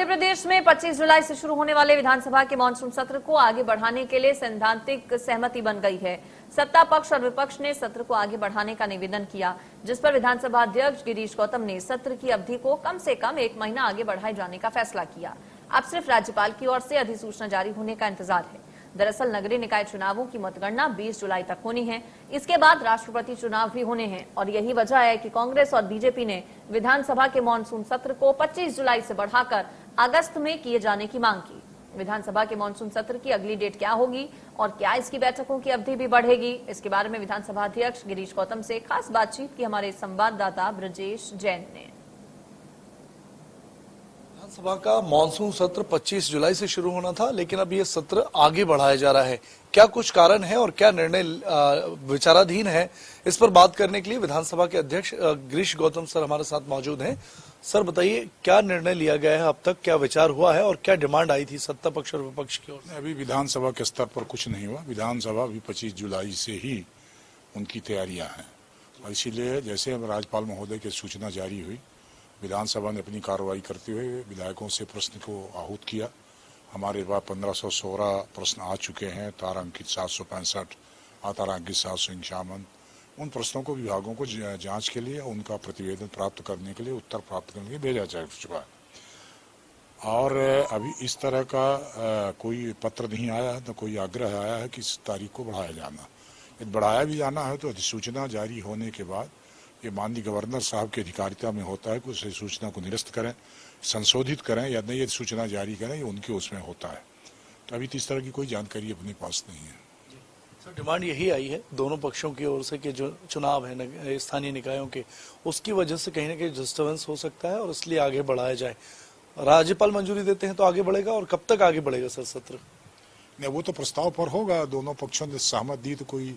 प्रदेश में 25 जुलाई से शुरू होने वाले विधानसभा के मानसून सत्र को आगे बढ़ाने के लिए सैद्धांतिक सहमति बन गई है। सत्ता पक्ष और विपक्ष ने सत्र को आगे बढ़ाने का निवेदन किया, जिस पर विधानसभा अध्यक्ष गिरीश गौतम ने सत्र की अवधि को कम से कम 1 महीना आगे बढ़ाए जाने का फैसला किया। अब सिर्फ राज्यपाल की ओर से अधिसूचना जारी होने का इंतजार है। दरअसल नगरीय निकाय चुनावों की मतगणना 20 जुलाई तक होनी है। इसके बाद राष्ट्रपति चुनाव भी होने हैं और यही वजह है कि कांग्रेस और बीजेपी ने विधानसभा के मानसून सत्र को 25 जुलाई से बढ़ाकर अगस्त में किए जाने की मांग की। विधानसभा के मानसून सत्र की अगली डेट क्या होगी और क्या इसकी बैठकों की अवधि भी बढ़ेगी, इसके बारे में विधानसभा अध्यक्ष गिरीश गौतम से खास बातचीत की हमारे संवाददाता ब्रजेश जैन ने। विधानसभा का मानसून सत्र 25 जुलाई से शुरू होना था, लेकिन अब ये सत्र आगे बढ़ाया जा रहा है। क्या कुछ कारण है और क्या निर्णय विचाराधीन है, इस पर बात करने के लिए विधानसभा के अध्यक्ष गिरीश गौतम सर हमारे साथ मौजूद हैं। सर बताइए, क्या निर्णय लिया गया है, अब तक क्या विचार हुआ है और क्या डिमांड आई थी सत्ता पक्ष और विपक्ष की ओर से? अभी विधानसभा के स्तर पर कुछ नहीं हुआ। विधानसभा अभी 25 जुलाई से ही उनकी तैयारियां हैं और इसीलिए जैसे राज्यपाल महोदय की सूचना जारी हुई, विधानसभा ने अपनी कार्रवाई करते हुए विधायकों से प्रश्न को आहूत किया। हमारे पास 1516 प्रश्न आ चुके हैं, तारांकित 765, अतारांकित 751। उन प्रश्नों को विभागों को जांच के लिए, उनका प्रतिवेदन प्राप्त करने के लिए, उत्तर प्राप्त करने के लिए भेजा जा चुका है और अभी इस तरह का कोई पत्र नहीं आया है, न कोई आग्रह आया है कि इस तारीख को बढ़ाया जाना। यदि बढ़ाया भी जाना है तो अधिसूचना जारी होने के बाद ये माननीय गवर्नर साहब की अधिकारिता में होता है कि उस सूचना को निरस्त करें, संशोधित करें या नई सूचना जारी करें, ये उनके उसमें होता है। तो अभी इस तरह की कोई जानकारी अपने पास नहीं है। सर डिमांड यही आई है दोनों पक्षों की ओर से कि जो चुनाव है स्थानीय निकायों के, उसकी वजह से कहीं ना कहीं डिस्टर्बेंस हो सकता है और इसलिए आगे बढ़ाया जाए। राज्यपाल मंजूरी देते हैं तो आगे बढ़ेगा, और कब तक आगे बढ़ेगा सर सत्र? नहीं, वो तो प्रस्ताव पर होगा। दोनों पक्षों ने सहमत दी तो कोई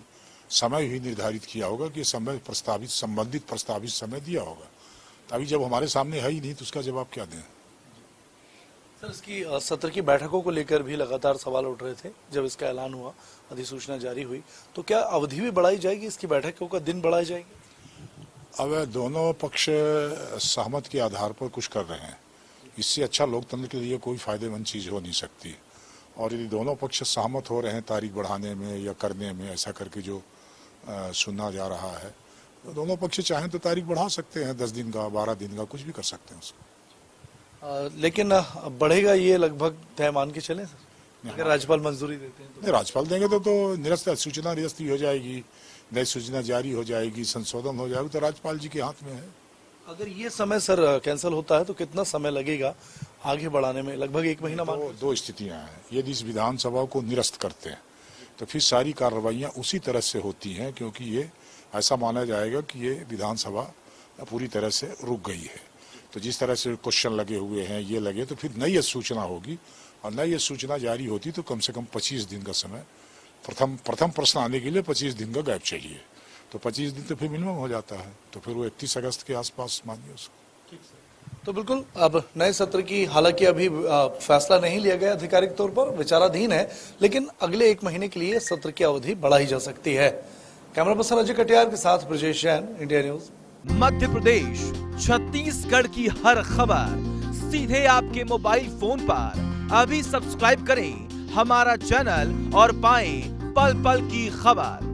समय भी निर्धारित किया होगा कि समय संबंधित प्रस्तावित समय दिया होगा। तो अभी जब हमारे सामने है ही नहीं तो उसका जवाब क्या दें? सर इसकी सत्र की बैठकों को लेकर भी लगातार सवाल उठ रहे थे। जब इसका ऐलान हुआ, अधिसूचना जारी हुई, तो क्या अवधि भी बढ़ाई जाएगी, इसकी बैठकों का दिन बढ़ाए जाएंगे? अब दोनों पक्ष सहमत के आधार पर कुछ कर रहे हैं। इससे अच्छा लोकतंत्र के लिए कोई फायदेमंद चीज हो नहीं सकती। और यदि दोनों पक्ष सहमत हो रहे हैं तारीख बढ़ाने में या करने में, ऐसा करके जो सुना जा रहा है, तो दोनों पक्ष चाहें तो तारीख बढ़ा सकते हैं, 10 दिन का, 12 दिन का, कुछ भी कर सकते हैं उसको। लेकिन बढ़ेगा ये लगभग तय मान के चले सर, अगर राज्यपाल मंजूरी देते हैं तो? राज्यपाल देंगे तो निरस्त सूचना निरस्त हो जाएगी, नई सूचना जारी हो जाएगी, संशोधन हो जाएगा, तो राज्यपाल जी के हाथ में है। अगर ये समय सर कैंसिल होता है तो कितना समय लगेगा आगे बढ़ाने में? लगभग 1 महीना मान। दो स्थितियां हैं। यदि इस विधानसभा को निरस्त करते हैं तो फिर सारी कार्रवाइयां उसी तरह से होती हैं, क्योंकि ये ऐसा माना जाएगा कि ये विधानसभा पूरी तरह से रुक गई है। तो जिस तरह से क्वेश्चन लगे हुए हैं, ये लगे, तो फिर नई सूचना होगी और नई सूचना जारी होती तो कम से कम 25 दिन का समय, प्रथम प्रश्न आने के लिए 25 दिन का गैप चाहिए। तो 25 दिन तो फिर मिनिमम हो जाता है, तो फिर वो 31 अगस्त के आसपास मानिए उसको। तो बिल्कुल अब नए सत्र की हालांकि अभी फैसला नहीं लिया गया आधिकारिक तौर पर, विचाराधीन है, लेकिन अगले 1 महीने के लिए सत्र की अवधि बढ़ाई जा सकती है। कैमरा पर्सन अजय कटियार के साथ ब्रजेश जैन, इंडिया न्यूज। मध्य प्रदेश, छत्तीसगढ़ की हर खबर सीधे आपके मोबाइल फोन पर। अभी सब्सक्राइब करें हमारा चैनल और पाएं पल पल की खबर।